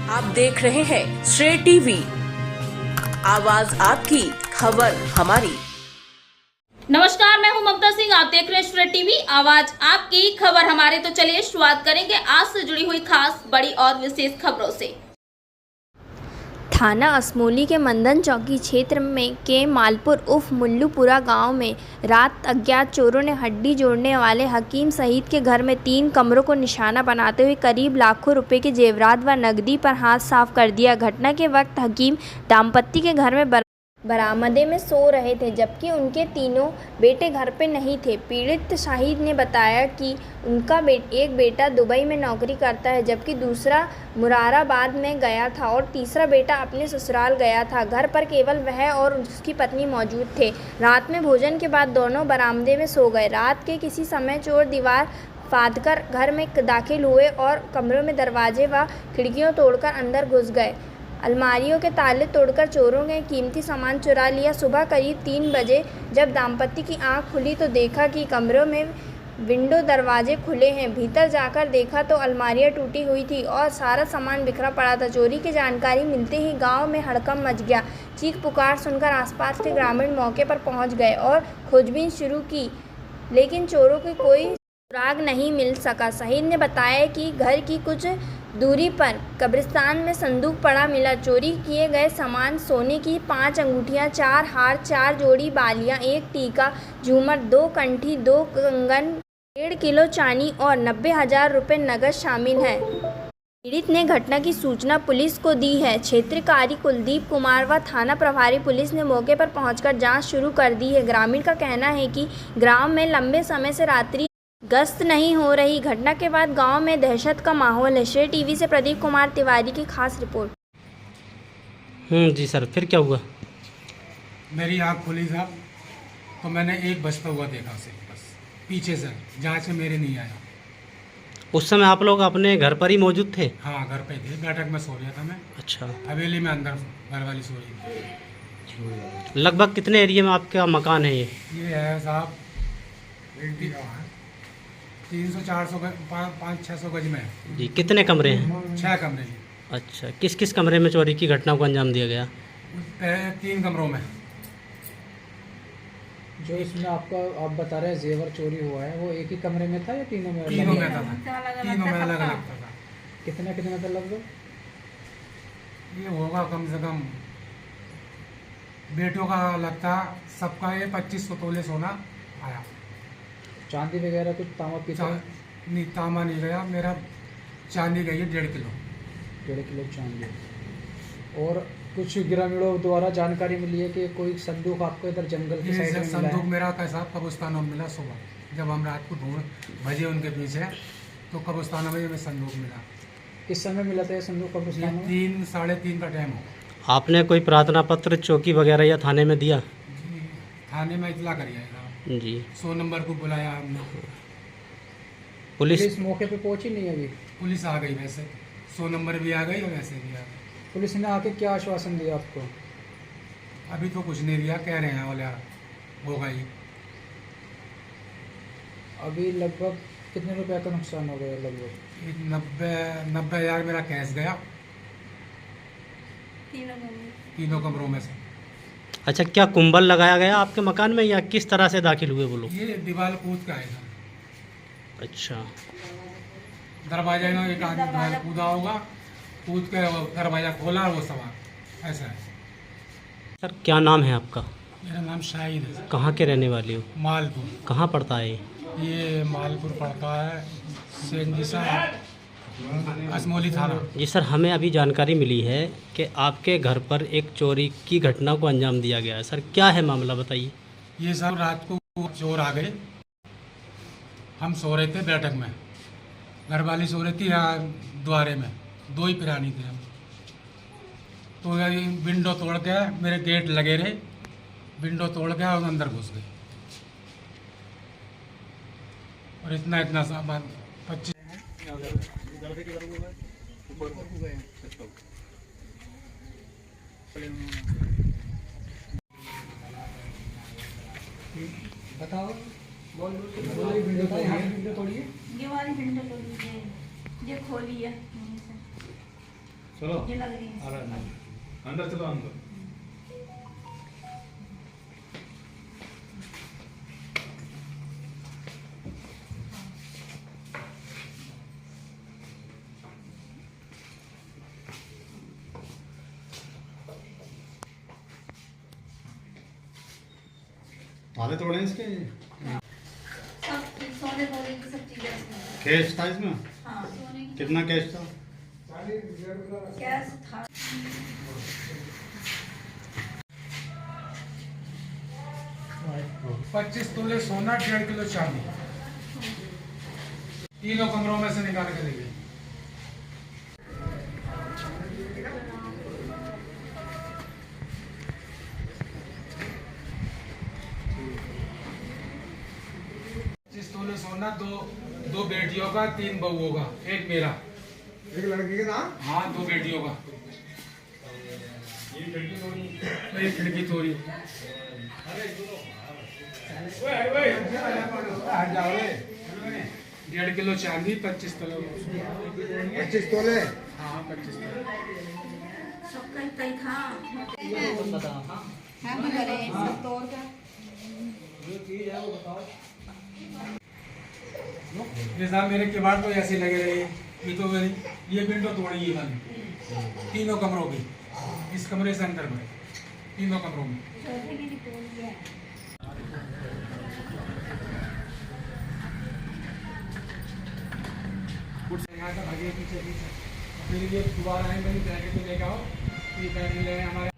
आप देख रहे हैं श्रेय टीवी, आवाज आपकी, खबर हमारी। नमस्कार, मैं हूं ममता सिंह। आप देख रहे हैं श्रेय टीवी, आवाज आपकी, खबर हमारे। तो चलिए शुरुआत करेंगे आज से जुड़ी हुई खास, बड़ी और विशेष खबरों से। थाना असमोली के मंदन चौकी क्षेत्र में के मालपुर उर्फ मुल्लूपुरा गांव में रात अज्ञात चोरों ने हड्डी जोड़ने वाले हकीम सईद के घर में 3 कमरों को निशाना बनाते हुए करीब लाखों रुपए के जेवरात व नकदी पर हाथ साफ कर दिया। घटना के वक्त हकीम दाम्पत्य के घर में बरामदे में सो रहे थे, जबकि उनके तीनों बेटे घर पे नहीं थे। पीड़ित शाहिद ने बताया कि उनका एक बेटा दुबई में नौकरी करता है, जबकि दूसरा मुरादाबाद में गया था और तीसरा बेटा अपने ससुराल गया था। घर पर केवल वह और उसकी पत्नी मौजूद थे। रात में भोजन के बाद दोनों बरामदे में सो गए। रात के किसी समय चोर दीवार फांदकर घर में दाखिल हुए और कमरों में दरवाजे व खिड़कियां तोड़कर अंदर घुस गए। अलमारियों के ताले तोड़कर चोरों ने कीमती सामान चुरा लिया। सुबह करीब 3 बजे जब दाम्पत्य की आंख खुली तो देखा कि कमरों में विंडो दरवाजे खुले हैं। भीतर जाकर देखा तो अलमारियां टूटी हुई थी और सारा सामान बिखरा पड़ा था। चोरी की जानकारी मिलते ही गांव में हड़कंप मच गया। चीख पुकार सुनकर आसपास के ग्रामीण मौके पर पहुंच गए और खोजबीन शुरू की, लेकिन चोरों की कोई सुराग नहीं मिल सका। शहीद ने बताया कि घर की कुछ दूरी पर कब्रिस्तान में संदूक पड़ा मिला। चोरी किए गए सामान सोने की 5 अंगूठियां, 4 हार, 4 जोड़ी बालियां, 1 टीका झूमर, 2 कंठी, 2 कंगन, 1.5 किलो चांदी और 90,000 रुपये नगद शामिल हैं। पीड़ित ने घटना की सूचना पुलिस को दी है। क्षेत्राधिकारी कुलदीप कुमार व थाना प्रभारी पुलिस ने मौके पर पहुंचकर जांच शुरू कर दी है। ग्रामीण का कहना है कि गांव में लंबे समय से रात्रि गश्त नहीं हो रही। घटना के बाद गांव में दहशत का माहौल है। श्रेय टीवी से प्रदीप कुमार तिवारी की खास रिपोर्ट। जी सर, फिर क्या हुआ? मेरी आँख खुली साहब, तो मैंने एक बजता हुआ देखा उसे, बस पीछे से, जहाँ से मेरे नहीं आया। उस समय आप लोग अपने घर पर ही मौजूद थे? हाँ, घर पे थे, बैठक में सो रहा था मैं। अच्छा। हवेली में अंदर घर वाली सो रही थी। लगभग कितने एरिया में आपका मकान है ये? ये है साहब 300-400 गज, 500-600 गज में है। जी, कितने कमरे हैं? 6 कमरे हैं। अच्छा, किस किस कमरे में चोरी की घटना को अंजाम दिया गया? 3 कमरों में। जो इसमें आपका आप बता रहे हैं जेवर चोरी हुआ है, वो एक ही कमरे में था या तीनों में? तीनों में था, तीनों में अलग अलग था। कितना था लगभग? ये होगा कम से कम, बेटों का लगता सबका ये 2500 तोले सोना आया। चांदी वगैरह कुछ तांबा पीतल? नहीं, तांबा नहीं गया मेरा, चांदी गई है 1.5 किलो। 1.5 किलो चांदी। और कुछ ग्रामीणों द्वारा जानकारी मिली है कि कोई संदूक आपको इधर जंगल की साइड में मिला है? संदूक मेरा कैसा कब्रिस्तानों में मिला सुबह, जब हम रात को ढूंढ भजे उनके पीछे, तो कब्रिस्तानों में संदूक मिला। किस समय मिला था ये संदूक कब्रिस्तान में? 3-3:30 का टाइम हो। आपने कोई प्रार्थना पत्र चौकी वगैरह या थाने में दिया? थाने में इतला करिए जी। 100 नंबर को बुलाया हमने। पुलिस मौके पे पहुंची नहीं अभी? पुलिस आ गई, वैसे 100 नंबर भी आ गई और वैसे भी आ गई। पुलिस ने आके क्या आश्वासन दिया आपको? अभी तो कुछ नहीं दिया, कह रहे हैं बोले होगा ही। अभी लगभग कितने रुपए का नुकसान हो गया? लगभग 90,000 मेरा कैश गया, तीनों कमरों में से। अच्छा, क्या कुंबल लगाया गया आपके मकान में या किस तरह से दाखिल हुए वो लोग? ये दीवार कूद का है। अच्छा। दरवाजा में एक आदमी कूदा होगा, कूद के दरवाजा खोला, वो सवार ऐसा है। सर, क्या नाम है आपका? मेरा नाम शाहिद है। कहाँ के रहने वाले हो? मालपुर। कहाँ पड़ता है ये मालपुर पड़ता है सेंजिसा असमोली थाना। जी सर, हमें अभी जानकारी मिली है कि आपके घर पर एक चोरी की घटना को अंजाम दिया गया है। सर, क्या है मामला, बताइए। ये सब रात को चोर आ गए, हम सो रहे थे बैठक में, घर वाली सो रही थी यहाँ द्वारे में, 2 ही प्राणी थे हम। तो विंडो तोड़ के, मेरे गेट लगे रहे, विंडो तोड़ के और अंदर घुस गए और इतना सामान 25। बताओ, विंडो तोड़िए। ये वाली विंडो तोड़ी है, ये खोली है। चलो आ रहा है अंदर चलो अंदर ताले तोड़े हैं इसके सब सोने बोले की सब चीजें इसमें। कैश था इसमें हाँ सोने की कितना कैश था कैश था। 25 तोले सोना 1.5 किलो चांदी तीनों कमरों में से निकाल के ले गए। तोले सोना, दो बेटियों का, 3 बहुओं का, एक मेरा, एक लड़की के नाम हाँ 2 बेटियों का। ये खिड़की तोड़ी। 1.5 किलो चांदी, 25 तोले। 25 तोले हाँ 25 तोले। सब कहीं कहीं था। ये साहब मेरे किवाड़ तो ऐसे लगे रहे, ये तो मेरी ये विंडो तोड़ी है मैंने तीनों कमरों की, इस कमरे से अंदर में तीनों कमरों में। यहाँ से भागे पीछे फिर ये दोबारा आए, मैंने बैग को लेकर आओ, ये बैग ले हमारे